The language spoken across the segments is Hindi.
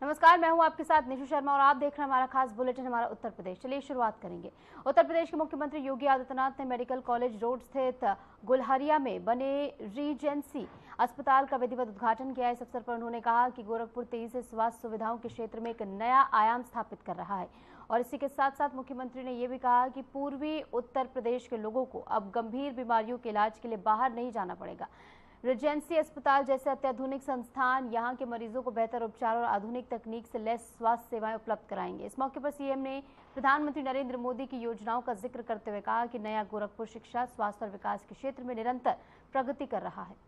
नमस्कार, मैं हूं आपके साथ निशु शर्मा और आप देख रहे हैं हमारा खास बुलेटिन हमारा उत्तर प्रदेश। चलिए शुरुआत करेंगे। उत्तर प्रदेश के मुख्यमंत्री योगी आदित्यनाथ ने मेडिकल कॉलेज रोड स्थित गुलहरिया में बने रीजेंसी अस्पताल का विधिवत उद्घाटन किया। इस अवसर पर उन्होंने कहा कि गोरखपुर तेजी से स्वास्थ्य सुविधाओं के क्षेत्र में एक नया आयाम स्थापित कर रहा है और इसी के साथ साथ मुख्यमंत्री ने यह भी कहा कि पूर्वी उत्तर प्रदेश के लोगों को अब गंभीर बीमारियों के इलाज के लिए बाहर नहीं जाना पड़ेगा। रीजेंसी अस्पताल जैसे अत्याधुनिक संस्थान यहां के मरीजों को बेहतर उपचार और आधुनिक तकनीक से लैस स्वास्थ्य सेवाएं उपलब्ध कराएंगे। इस मौके पर सीएम ने प्रधानमंत्री नरेंद्र मोदी की योजनाओं का जिक्र करते हुए कहा कि नया गोरखपुर शिक्षा, स्वास्थ्य और विकास के क्षेत्र में निरंतर प्रगति कर रहा है।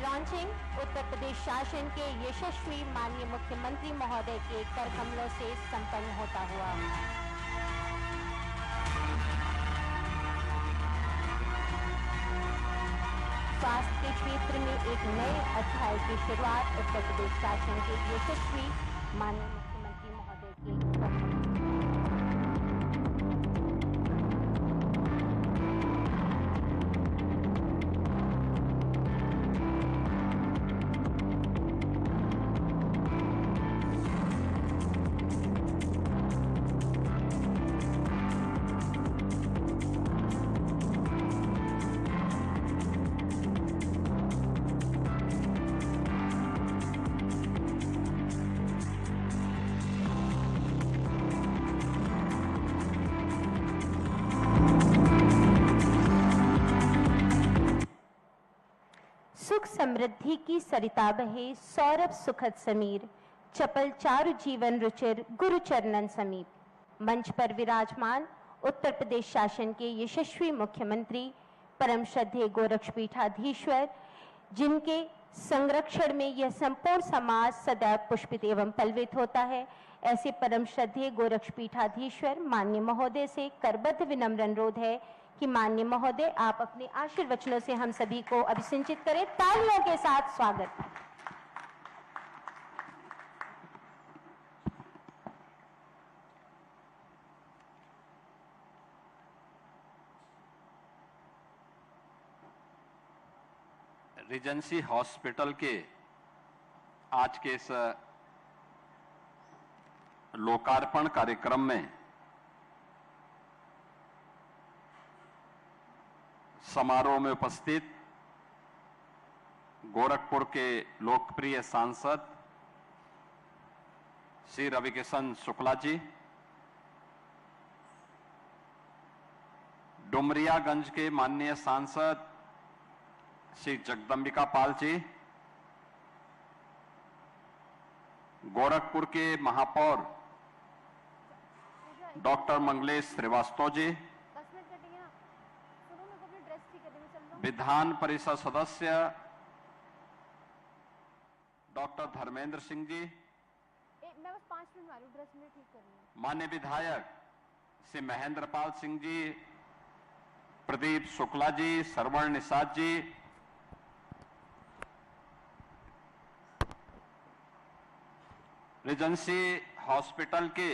लॉन्चिंग उत्तर प्रदेश शासन के यशस्वी माननीय मुख्यमंत्री महोदय के कर कमलों से संपन्न होता हुआ। स्वास्थ्य के क्षेत्र में एक नए अध्याय की शुरुआत उत्तर प्रदेश शासन के यशस्वी माननीय मुख्यमंत्री महोदय के सुख समृद्धि की सरिता बहे सौरभ सुखद समीर, चपल चारु जीवन रुचिर गुरु चरणन समीप। मंच पर विराजमान उत्तर प्रदेश शासन के यशस्वी मुख्यमंत्री परम श्रद्धेय गोरक्षपीठाधीश्वर, जिनके संरक्षण में यह संपूर्ण समाज सदैव पुष्पित एवं पल्वित होता है, ऐसे परम श्रद्धेय गोरक्षपीठाधीश्वर माननीय महोदय से करबद्ध विनम्र अनुरोध है कि माननीय महोदय आप अपने आशीर्वचनों से हम सभी को अभिसिंचित करें। तालियों के साथ स्वागत। रीजेंसी हॉस्पिटल के आज के इस लोकार्पण कार्यक्रम में समारोह में उपस्थित गोरखपुर के लोकप्रिय सांसद श्री रविकिशन शुक्ला जी, डुमरियागंज के माननीय सांसद श्री जगदंबिका पाल जी, गोरखपुर के महापौर डॉक्टर मंगलेश श्रीवास्तव जी, विधान परिषद सदस्य डॉक्टर धर्मेंद्र सिंह जी, मैं बस 5 मिनट मारूं, ड्रेस में ठीक कर रही हूं। मान्य विधायक श्री महेंद्र पाल सिंह जी, प्रदीप शुक्ला जी, सरवण निषाद जी, रीजेंसी हॉस्पिटल के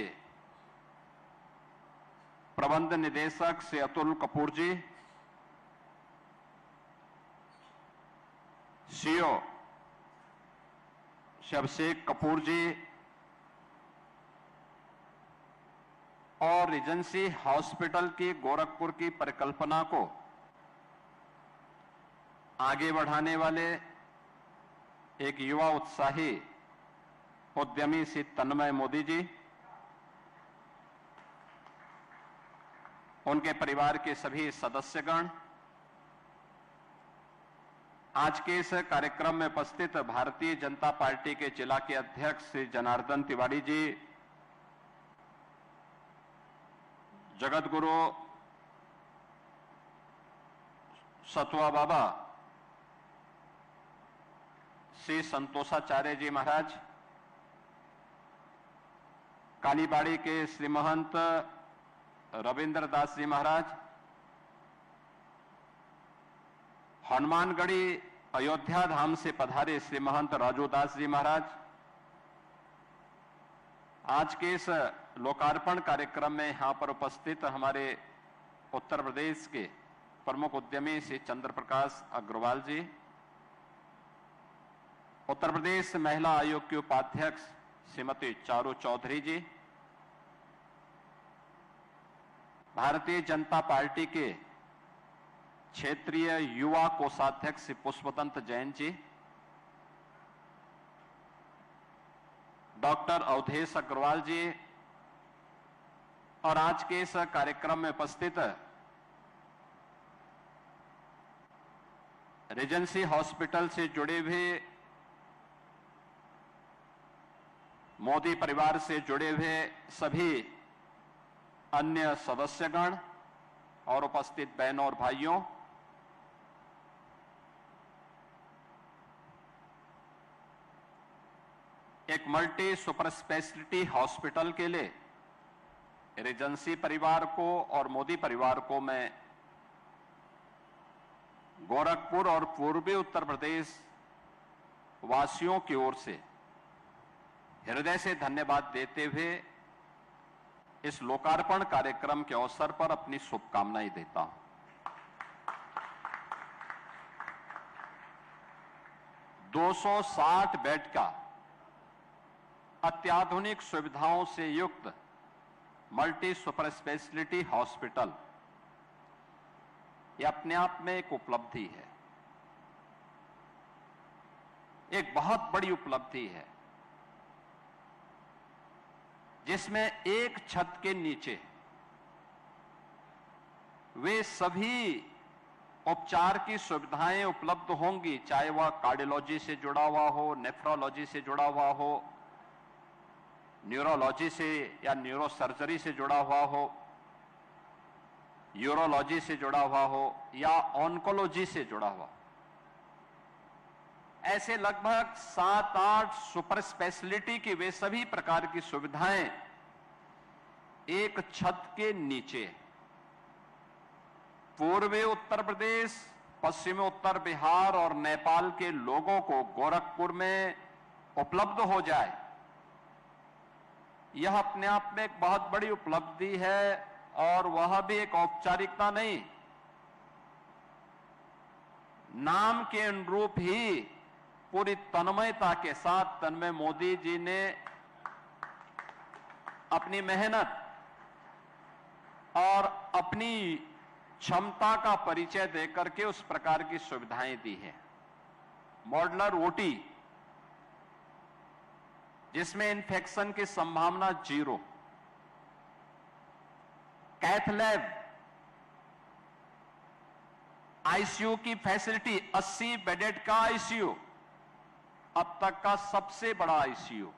प्रबंध निदेशक श्री अतुल कपूर जी, सीओ श्री अभिषेक कपूर जी और रीजेंसी हॉस्पिटल की गोरखपुर की परिकल्पना को आगे बढ़ाने वाले एक युवा उत्साही उद्यमी श्री तन्मय मोदी जी, उनके परिवार के सभी सदस्यगण, आज के इस कार्यक्रम में उपस्थित भारतीय जनता पार्टी के जिला के अध्यक्ष श्री जनार्दन तिवारी जी, जगत गुरु सतुआ बाबा श्री संतोषाचार्य जी महाराज, कालीबाड़ी के श्री महंत रविंद्र दास जी महाराज, हनुमानगढ़ी अयोध्या धाम से पधारे श्री महंत राजू दास जी महाराज, आज के इस लोकार्पण कार्यक्रम में यहां पर उपस्थित हमारे उत्तर प्रदेश के प्रमुख उद्यमी श्री चंद्र प्रकाश अग्रवाल जी, उत्तर प्रदेश महिला आयोग की उपाध्यक्ष श्रीमती चारू चौधरी जी, भारतीय जनता पार्टी के क्षेत्रीय युवा कोषाध्यक्ष श्री पुष्पदंत जैन जी, डॉक्टर अवधेश अग्रवाल जी और आज के इस कार्यक्रम में उपस्थित रीजेंसी हॉस्पिटल से जुड़े हुए, मोदी परिवार से जुड़े हुए सभी अन्य सदस्यगण और उपस्थित बहनों और भाइयों, एक मल्टी सुपर स्पेशलिटी हॉस्पिटल के लिए रीजेंसी परिवार को और मोदी परिवार को मैं गोरखपुर और पूर्वी उत्तर प्रदेश वासियों की ओर से हृदय से धन्यवाद देते हुए इस लोकार्पण कार्यक्रम के अवसर पर अपनी शुभकामनाएं देता हूं। $260 बेड का अत्याधुनिक सुविधाओं से युक्त मल्टी सुपर स्पेशलिटी हॉस्पिटल, यह अपने आप में एक उपलब्धि है, एक बहुत बड़ी उपलब्धि है, जिसमें एक छत के नीचे वे सभी उपचार की सुविधाएं उपलब्ध होंगी, चाहे वह कार्डियोलॉजी से जुड़ा हुआ हो, नेफ्रोलॉजी से जुड़ा हुआ हो, न्यूरोलॉजी से या न्यूरोसर्जरी से जुड़ा हुआ हो, यूरोलॉजी से जुड़ा हुआ हो या ऑन्कोलॉजी से जुड़ा हुआ। ऐसे लगभग 7-8 सुपर स्पेशलिटी की वे सभी प्रकार की सुविधाएं एक छत के नीचे पूर्वी उत्तर प्रदेश, पश्चिमी उत्तर बिहार और नेपाल के लोगों को गोरखपुर में उपलब्ध हो जाए, यह अपने आप में एक बहुत बड़ी उपलब्धि है और वह भी एक औपचारिकता नहीं, नाम के अनुरूप ही पूरी तन्मयता के साथ तन्मय मोदी जी ने अपनी मेहनत और अपनी क्षमता का परिचय देकर के उस प्रकार की सुविधाएं दी हैं। मॉड्यूलर ओटी, जिसमें इन्फेक्शन की संभावना 0, कैथ लैब, आईसीयू की फैसिलिटी, 80 बेडेड का आईसीयू, अब तक का सबसे बड़ा आईसीयू।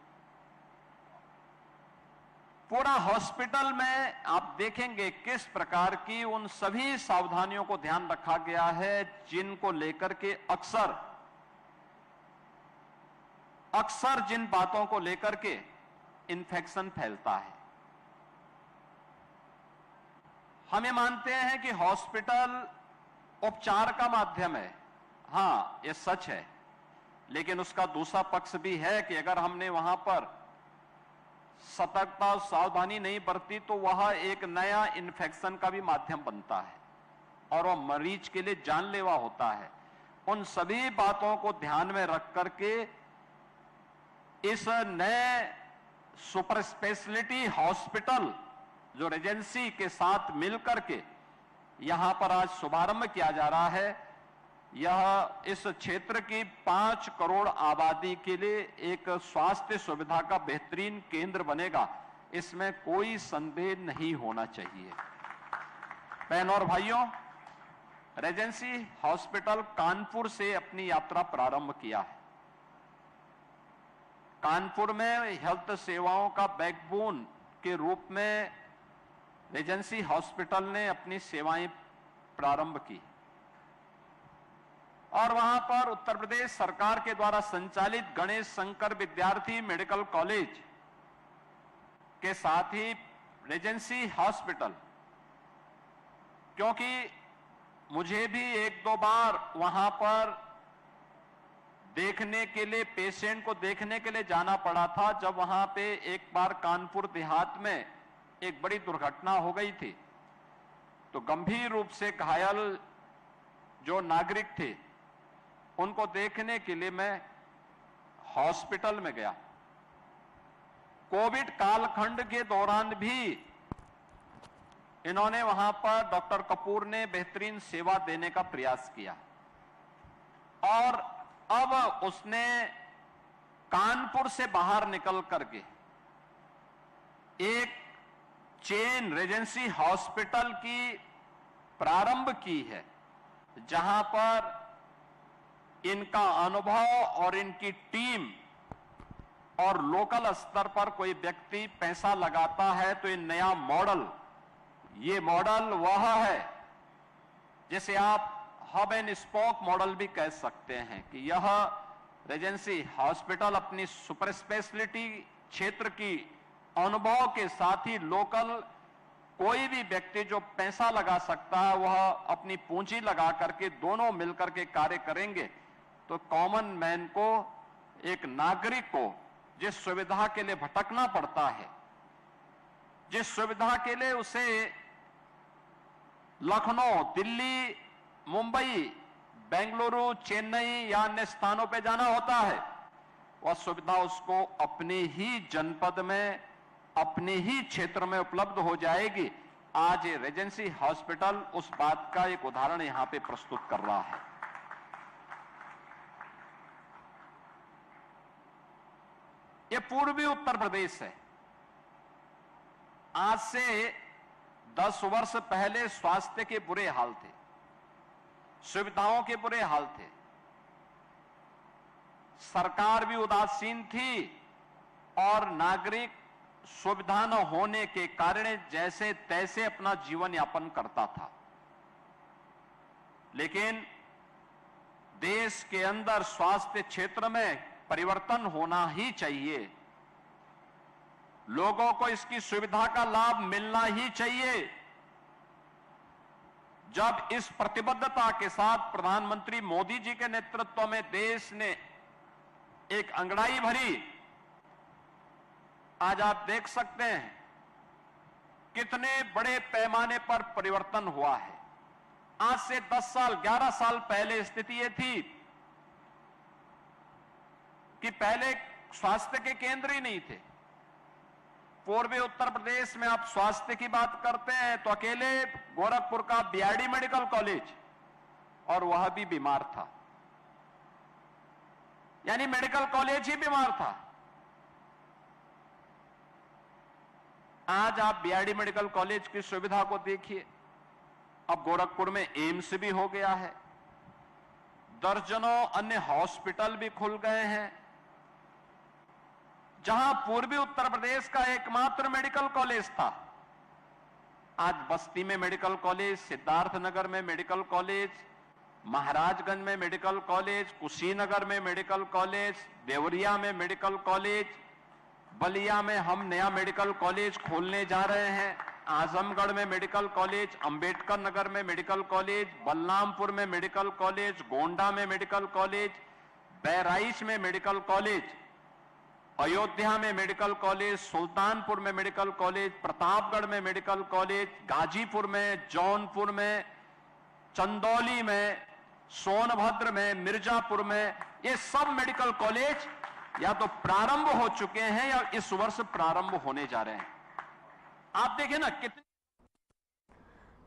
पूरा हॉस्पिटल में आप देखेंगे किस प्रकार की उन सभी सावधानियों को ध्यान रखा गया है जिनको लेकर के अक्सर जिन बातों को लेकर के इन्फेक्शन फैलता है। हम ये मानते हैं कि हॉस्पिटल उपचार का माध्यम है, हां ये सच है, लेकिन उसका दूसरा पक्ष भी है कि अगर हमने वहां पर सतर्कता और सावधानी नहीं बरती तो वह एक नया इन्फेक्शन का भी माध्यम बनता है और वह मरीज के लिए जानलेवा होता है। उन सभी बातों को ध्यान में रख करके इस नए सुपर स्पेशलिटी हॉस्पिटल जो रीजेंसी के साथ मिलकर के यहां पर आज शुभारंभ किया जा रहा है, यह इस क्षेत्र की 5 करोड़ आबादी के लिए एक स्वास्थ्य सुविधा का बेहतरीन केंद्र बनेगा, इसमें कोई संदेह नहीं होना चाहिए। बहनों और भाइयों, रीजेंसी हॉस्पिटल कानपुर से अपनी यात्रा प्रारंभ किया है। कानपुर में हेल्थ सेवाओं का बैकबोन के रूप में रीजेंसी हॉस्पिटल ने अपनी सेवाएं प्रारंभ की और वहां पर उत्तर प्रदेश सरकार के द्वारा संचालित गणेश शंकर विद्यार्थी मेडिकल कॉलेज के साथ ही रीजेंसी हॉस्पिटल, क्योंकि मुझे भी 1-2 बार वहां पर देखने के लिए, पेशेंट को देखने के लिए जाना पड़ा था, जब वहां पे एक बार कानपुर देहात में एक बड़ी दुर्घटना हो गई थी, तो गंभीर रूप से घायल जो नागरिक थे उनको देखने के लिए मैं हॉस्पिटल में गया। कोविड कालखंड के दौरान भी इन्होंने वहां पर, डॉक्टर कपूर ने बेहतरीन सेवा देने का प्रयास किया और अब उसने कानपुर से बाहर निकल करके एक चेन रेजेंसी हॉस्पिटल की प्रारंभ की है, जहां पर इनका अनुभव और इनकी टीम और लोकल स्तर पर कोई व्यक्ति पैसा लगाता है तो ये नया मॉडल, ये मॉडल वह है जिसे आप हब एंड स्पोक मॉडल भी कह सकते हैं कि यह रेजेंसी हॉस्पिटल अपनी सुपर स्पेशलिटी क्षेत्र की अनुभव के साथ ही लोकल कोई भी व्यक्ति जो पैसा लगा सकता है वह अपनी पूंजी लगा करके दोनों मिलकर के कार्य करेंगे तो कॉमन मैन को, एक नागरिक को जिस सुविधा के लिए भटकना पड़ता है, जिस सुविधा के लिए उसे लखनऊ, दिल्ली, मुंबई, बेंगलुरु, चेन्नई या अन्य स्थानों पे जाना होता है, वह सुविधा उसको अपने ही जनपद में, अपने ही क्षेत्र में उपलब्ध हो जाएगी। आज ये रेजेंसी हॉस्पिटल उस बात का एक उदाहरण यहां पे प्रस्तुत कर रहा है। ये पूर्वी उत्तर प्रदेश है। आज से 10 वर्ष पहले स्वास्थ्य के बुरे हाल थे, सुविधाओं के बुरे हाल थे, सरकार भी उदासीन थी और नागरिक सुविधा न होने के कारण जैसे तैसे अपना जीवन यापन करता था। लेकिन देश के अंदर स्वास्थ्य क्षेत्र में परिवर्तन होना ही चाहिए, लोगों को इसकी सुविधा का लाभ मिलना ही चाहिए। जब इस प्रतिबद्धता के साथ प्रधानमंत्री मोदी जी के नेतृत्व में देश ने एक अंगड़ाई भरी, आज आप देख सकते हैं कितने बड़े पैमाने पर परिवर्तन हुआ है। आज से 10 साल, 11 साल पहले स्थिति ये थी कि पहले स्वास्थ्य के केंद्र ही नहीं थे। पूर्वी उत्तर प्रदेश में आप स्वास्थ्य की बात करते हैं तो अकेले गोरखपुर का बीआरडी मेडिकल कॉलेज, और वह भी बीमार था, यानी मेडिकल कॉलेज ही बीमार था। आज आप बीआरडी मेडिकल कॉलेज की सुविधा को देखिए, अब गोरखपुर में एम्स भी हो गया है, दर्जनों अन्य हॉस्पिटल भी खुल गए हैं। जहां पूर्वी उत्तर प्रदेश का एकमात्र मेडिकल कॉलेज था, आज बस्ती में मेडिकल कॉलेज, सिद्धार्थनगर में मेडिकल कॉलेज, महाराजगंज में मेडिकल कॉलेज, कुशीनगर में मेडिकल कॉलेज, देवरिया में मेडिकल कॉलेज, बलिया में हम नया मेडिकल कॉलेज खोलने जा रहे हैं, आजमगढ़ में मेडिकल कॉलेज, अंबेडकर नगर में मेडिकल कॉलेज, बलरामपुर में मेडिकल कॉलेज, गोंडा में मेडिकल कॉलेज, बहराइच में मेडिकल कॉलेज, अयोध्या में मेडिकल कॉलेज, सुल्तानपुर में मेडिकल कॉलेज, प्रतापगढ़ में मेडिकल कॉलेज, गाजीपुर में, जौनपुर में, चंदौली में, सोनभद्र में, मिर्जापुर में, ये सब मेडिकल कॉलेज या तो प्रारंभ हो चुके हैं या इस वर्ष प्रारंभ होने जा रहे हैं। आप देखिए ना कितने।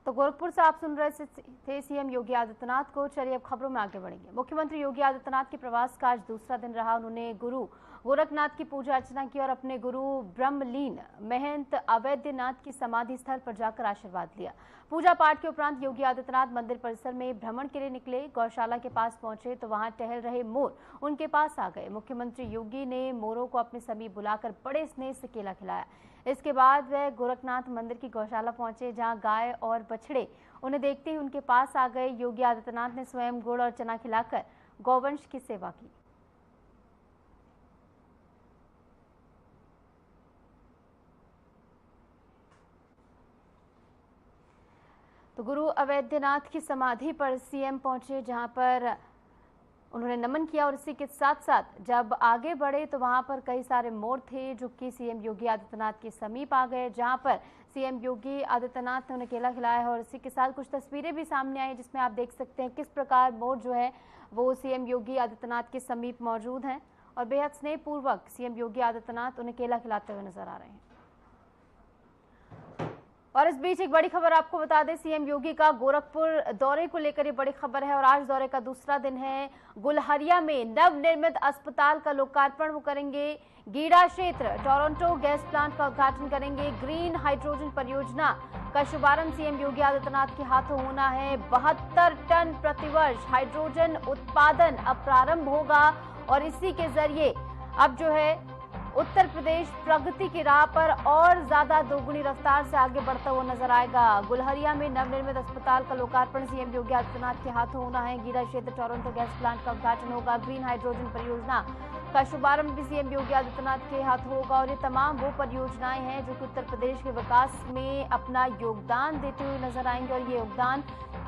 तो गोरखपुर से आप सुन रहे थे सीएम योगी आदित्यनाथ को। चलिए अब खबरों में आगे बढ़ेंगे। मुख्यमंत्री योगी आदित्यनाथ के प्रवास का आज दूसरा दिन रहा। उन्होंने गुरु गोरखनाथ की पूजा अर्चना की और अपने गुरु ब्रह्मलीन महंत अवैधनाथ की समाधि स्थल पर जाकर आशीर्वाद लिया। पूजा पाठ के उपरांत योगी आदित्यनाथ मंदिर परिसर में भ्रमण के लिए निकले। गौशाला के पास पहुंचे तो वहां टहल रहे मोर उनके पास आ गए। मुख्यमंत्री योगी ने मोरों को अपने समीप बुलाकर बड़े स्नेह से केला खिलाया। इसके बाद वह गोरखनाथ मंदिर की गौशाला पहुंचे, जहां गाय और बछड़े उन्हें देखते ही उनके पास आ गए। योगी आदित्यनाथ ने स्वयं गुड़ और चना खिलाकर गौवंश की सेवा की। तो गुरु अवैधनाथ की समाधि पर सीएम पहुंचे, जहां पर उन्होंने नमन किया और इसी के साथ साथ जब आगे बढ़े तो वहां पर कई सारे मोड़ थे जो कि सीएम योगी आदित्यनाथ के समीप आ गए, जहां पर सीएम योगी आदित्यनाथ ने उन्हें केला खिलाया है। और इसी के साथ कुछ तस्वीरें भी सामने आई जिसमें आप देख सकते हैं किस प्रकार मोड़ जो है वो सीएम योगी आदित्यनाथ के समीप मौजूद हैं और बेहद स्नेहपूर्वक सीएम योगी आदित्यनाथ उन्हें केला खिलाते हुए नजर आ रहे हैं। और इस बीच एक बड़ी खबर आपको बता दें, सीएम योगी का गोरखपुर दौरे को लेकर ये बड़ी खबर है और आज दौरे का दूसरा दिन है। गुलहरिया में नवनिर्मित अस्पताल का लोकार्पण वो करेंगे। गीड़ा क्षेत्र टोरंटो गैस प्लांट का उद्घाटन करेंगे। ग्रीन हाइड्रोजन परियोजना का शुभारंभ सीएम योगी आदित्यनाथ के हाथों होना है। 72 टन प्रतिवर्ष हाइड्रोजन उत्पादन अब प्रारंभ होगा और इसी के जरिए अब जो है उत्तर प्रदेश प्रगति की राह पर और ज्यादा दोगुनी रफ्तार से आगे बढ़ता हुआ नजर आएगा। गुलहरिया में नवनिर्मित अस्पताल का लोकार्पण सीएम योगी आदित्यनाथ के हाथों होना है। गीड़ा क्षेत्र टोरंटो गैस प्लांट का उद्घाटन होगा। ग्रीन हाइड्रोजन परियोजना का शुभारंभ भी सीएम योगी आदित्यनाथ के हाथों होगा और ये तमाम वो परियोजनाएं हैं जो कि उत्तर प्रदेश के विकास में अपना योगदान देते हुए नजर आएंगे और ये योगदान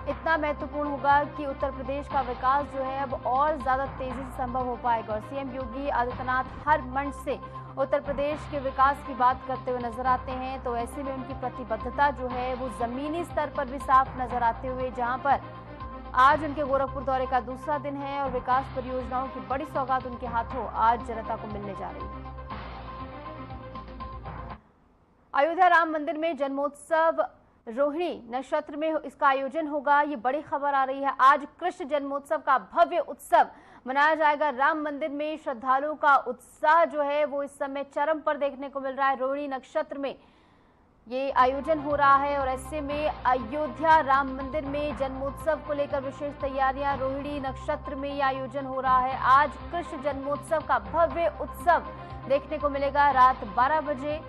इतना महत्वपूर्ण होगा कि उत्तर प्रदेश का विकास जो है अब और ज्यादा तेजी से संभव हो पाएगा। और सीएम योगी आदित्यनाथ हर मंच से उत्तर प्रदेश के विकास की बात करते हुए नजर आते हैं, तो ऐसे में उनकी प्रतिबद्धता जो है वो जमीनी स्तर पर भी साफ नजर आते हुए, जहां पर आज उनके गोरखपुर दौरे का दूसरा दिन है और विकास परियोजनाओं की बड़ी सौगात उनके हाथों आज जनता को मिलने जा रही है। अयोध्या राम मंदिर में जन्मोत्सव रोहिणी नक्षत्र में इसका आयोजन होगा, ये बड़ी खबर आ रही है। आज कृष्ण जन्मोत्सव का भव्य उत्सव मनाया जाएगा। राम मंदिर में श्रद्धालुओं का उत्साह जो है वो इस समय चरम पर देखने को मिल रहा है। रोहिणी नक्षत्र में ये आयोजन हो रहा है और ऐसे में अयोध्या राम मंदिर में जन्मोत्सव को लेकर विशेष तैयारियां। रोहिणी नक्षत्र में ये आयोजन हो रहा है। आज कृष्ण जन्मोत्सव का भव्य उत्सव देखने को मिलेगा। रात 12 बजे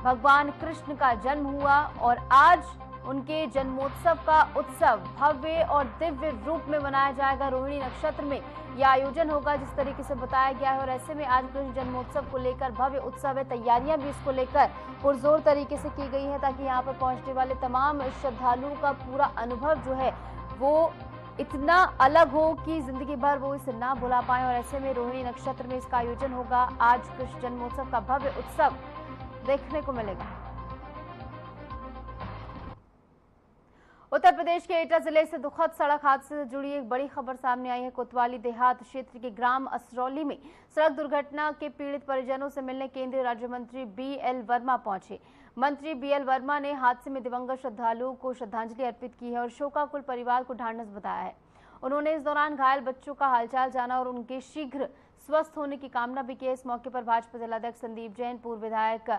भगवान कृष्ण का जन्म हुआ और आज उनके जन्मोत्सव का उत्सव भव्य और दिव्य रूप में मनाया जाएगा। रोहिणी नक्षत्र में यह आयोजन होगा जिस तरीके से बताया गया है और ऐसे में आज कृष्ण जन्मोत्सव को लेकर भव्य उत्सव है। तैयारियां भी इसको लेकर पुरजोर तरीके से की गई है ताकि यहाँ पर पहुंचने वाले तमाम श्रद्धालुओं का पूरा अनुभव जो है वो इतना अलग हो कि जिंदगी भर वो इसे ना भुला पाए। और ऐसे में रोहिणी नक्षत्र में इसका आयोजन होगा। आज कृष्ण जन्मोत्सव का भव्य उत्सव देखने को मिलेगा। उत्तर प्रदेश के एटा जिले से दुखद सड़क हादसे से जुड़ी एक बड़ी खबर सामने आई है। कोतवाली देहात क्षेत्र के ग्राम असरौली में सड़क दुर्घटना के पीड़ित परिजनों से मिलने केंद्रीय राज्य मंत्री बीएल वर्मा पहुंचे। मंत्री बीएल वर्मा ने हादसे में दिवंगत श्रद्धालुओं को श्रद्धांजलि अर्पित की है और शोकाकुल परिवार को ढांढस बताया है। उन्होंने इस दौरान घायल बच्चों का हालचाल जाना और उनके शीघ्र स्वस्थ होने की कामना भी की। इस मौके पर भाजपा जिलाध्यक्ष संदीप जैन, पूर्व विधायक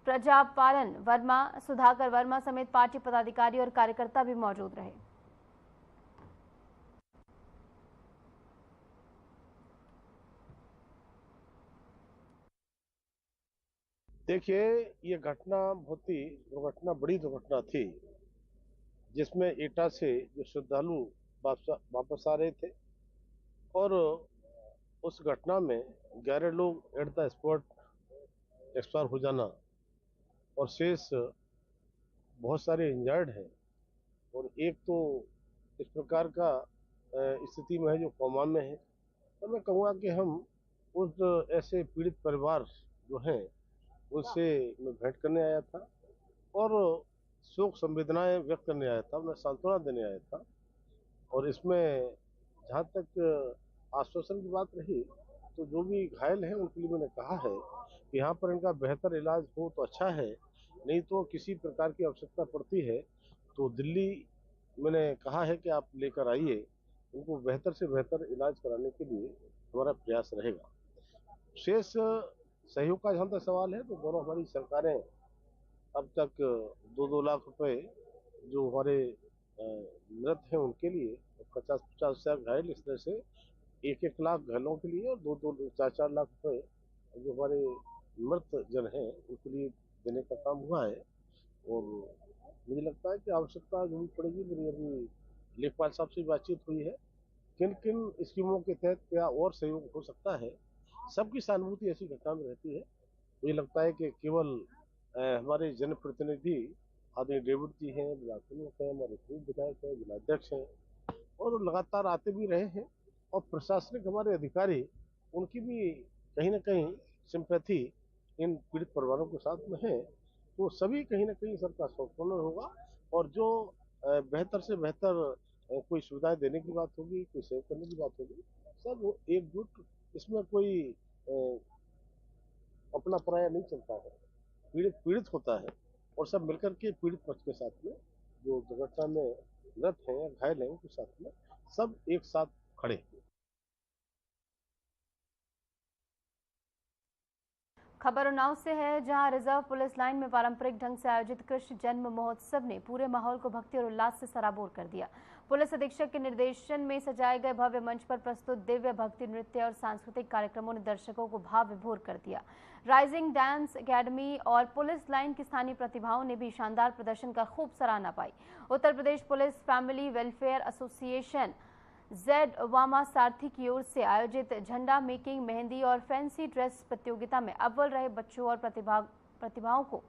प्रजापालन वर्मा, सुधाकर वर्मा समेत पार्टी पदाधिकारी और कार्यकर्ता भी मौजूद रहे। देखिए, ये घटना बहुत ही बड़ी दुर्घटना थी जिसमें एटा से जो श्रद्धालु वापस आ रहे थे और उस घटना में 11 लोग एट द स्पॉट एक्सपायर हो जाना और शेष बहुत सारे इंजर्ड हैं और एक तो इस प्रकार का स्थिति में है जो कोमा में है। तो मैं कहूँगा कि हम उस ऐसे पीड़ित परिवार जो हैं उनसे मैं भेंट करने आया था और शोक संवेदनाएं व्यक्त करने आया था, मैं सांत्वना देने आया था। और इसमें जहाँ तक आश्वासन की बात रही तो जो भी घायल हैं उनके लिए मैंने कहा है कि यहाँ पर इनका बेहतर इलाज हो तो अच्छा है, नहीं तो किसी प्रकार की आवश्यकता पड़ती है तो दिल्ली मैंने कहा है कि आप लेकर आइए, उनको बेहतर से बेहतर इलाज कराने के लिए हमारा प्रयास रहेगा। शेष सहयोग का जहाँ तक सवाल है तो दोनों हमारी सरकारें अब तक 2-2 लाख रुपए जो हमारे मृत हैं उनके लिए, 50-50 हजार घायल, इस तरह से 1-1 लाख घायलों के लिए और 2-2 4-4 लाख रुपए जो हमारे मृत जन हैं उनके लिए देने का काम हुआ है। और मुझे लगता है कि आवश्यकता जरूर पड़ेगी। मेरी अभी लेखपाल साहब से बातचीत हुई है, किन किन स्कीमों के तहत क्या और सहयोग हो सकता है। सबकी सहानुभूति ऐसी घटना में रहती है। मुझे लगता है कि केवल हमारे जनप्रतिनिधि आदरणीय डेविड जी हैं, हमारे पूर्व विधायक हैं, जिलाध्यक्ष हैं और लगातार आते भी रहे हैं और प्रशासनिक हमारे अधिकारी, उनकी भी कहीं ना कहीं सिंपैथी इन पीड़ित परिवारों के साथ में है। तो सभी कहीं ना कहीं सबका सौजन्य होगा, और जो बेहतर से बेहतर कोई सुविधाएं देने की बात होगी, कोई सेव करने की बात होगी, सब एकजुट, इसमें कोई अपना पराया नहीं चलता है। पीड़ित पीड़ित होता है, और सब मिलकर के पीड़ित पक्ष के साथ में, जो दुर्घटना में मृत हैं या घायल हैं, उनके साथ में सब एक साथ खड़े हैं। खबर उन्नाव से है, जहां रिजर्व पुलिस लाइन में पारंपरिक ढंग से आयोजित कृष्ण जन्म महोत्सव ने पूरे माहौल को भक्ति और उल्लास से सराबोर कर दिया। पुलिस अधीक्षक के निर्देशन में सजाए गए भव्य मंच पर प्रस्तुत दिव्य भक्ति नृत्य और सांस्कृतिक कार्यक्रमों ने दर्शकों को भाव विभोर कर दिया। राइजिंग डांस एकेडमी और पुलिस लाइन की स्थानीय प्रतिभाओं ने भी शानदार प्रदर्शन कर खूब सराहना पाई। Uttar Pradesh police family welfare association जेड वामा सारथी की ओर से आयोजित झंडा मेकिंग, मेहंदी और फैंसी ड्रेस प्रतियोगिता में अव्वल रहे बच्चों और प्रतिभाओं को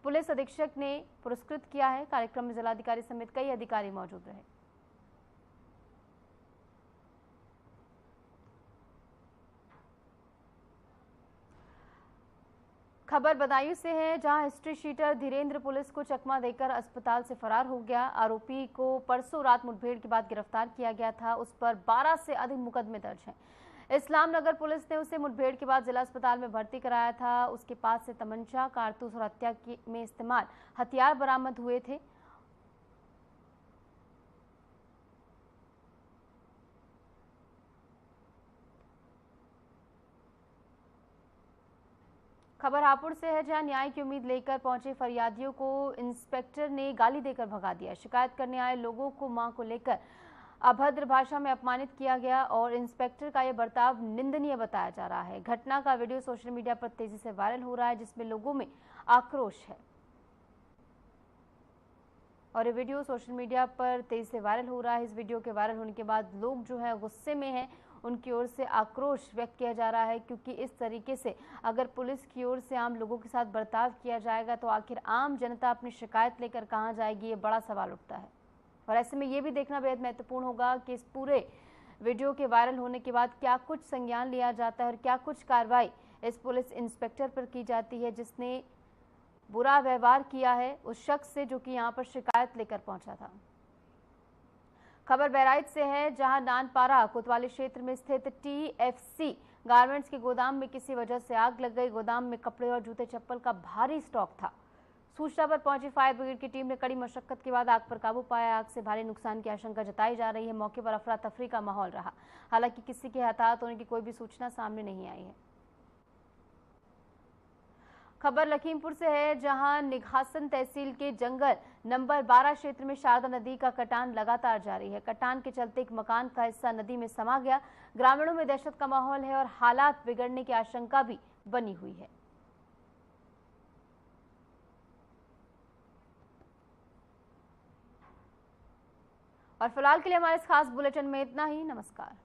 पुलिस अधीक्षक ने पुरस्कृत किया है। कार्यक्रम में जिलाधिकारी समेत कई अधिकारी मौजूद रहे। खबर बदायूं से है, जहां हिस्ट्री शीटर धीरेन्द्र पुलिस को चकमा देकर अस्पताल से फरार हो गया। आरोपी को परसों रात मुठभेड़ के बाद गिरफ्तार किया गया था। उस पर 12 से अधिक मुकदमे दर्ज हैं। इस्लाम नगर पुलिस ने उसे मुठभेड़ के बाद जिला अस्पताल में भर्ती कराया था। उसके पास से तमंचा, कारतूस और हत्या में इस्तेमाल हथियार बरामद हुए थे। खबर हापुड़ से है, जहां न्याय की उम्मीद लेकर पहुंचे फरियादियों को इंस्पेक्टर ने गाली देकर भगा दिया। शिकायत करने आए लोगों को मां को लेकर अभद्र भाषा में अपमानित किया गया और इंस्पेक्टर का यह बर्ताव निंदनीय बताया जा रहा है। घटना का वीडियो सोशल मीडिया पर तेजी से वायरल हो रहा है, जिसमें लोगों में आक्रोश है। और ये वीडियो सोशल मीडिया पर तेजी से वायरल हो रहा है। इस वीडियो के वायरल होने के बाद लोग जो है गुस्से में हैं, उनकी ओर से आक्रोश व्यक्त किया जा रहा है, क्योंकि इस तरीके से अगर पुलिस की ओर से आम लोगों के साथ बर्ताव किया जाएगा तो आखिर आम जनता अपनी शिकायत लेकर कहां जाएगी, ये बड़ा सवाल उठता है। और ऐसे में ये भी देखना बेहद महत्वपूर्ण होगा कि इस पूरे वीडियो के वायरल होने के बाद क्या कुछ संज्ञान लिया जाता है और क्या कुछ कार्रवाई इस पुलिस इंस्पेक्टर पर की जाती है जिसने बुरा व्यवहार किया है उस शख्स से, जो कि यहां पर शिकायत लेकर पहुंचा था। खबर बहराइच से है, जहां नानपारा कोतवाली क्षेत्र में स्थित TFC गारमेंट्स के गोदाम में किसी वजह से आग लग गई। गोदाम में कपड़े और जूते चप्पल का भारी स्टॉक था। सूचना पर पहुंची फायर ब्रिगेड की टीम ने कड़ी मशक्कत के बाद आग पर काबू पाया। आग से भारी नुकसान की आशंका जताई जा रही है। मौके पर अफरा तफरी का माहौल रहा। हालांकि किसी के हताहत होने की कोई भी सूचना सामने नहीं आई है। खबर लखीमपुर से है, जहां निघासन तहसील के जंगल नंबर 12 क्षेत्र में शारदा नदी का कटान लगातार जारी है। कटान के चलते एक मकान का हिस्सा नदी में समा गया। ग्रामीणों में दहशत का माहौल है और हालात बिगड़ने की आशंका भी बनी हुई है। और फिलहाल के लिए हमारे इस खास बुलेटिन में इतना ही। नमस्कार।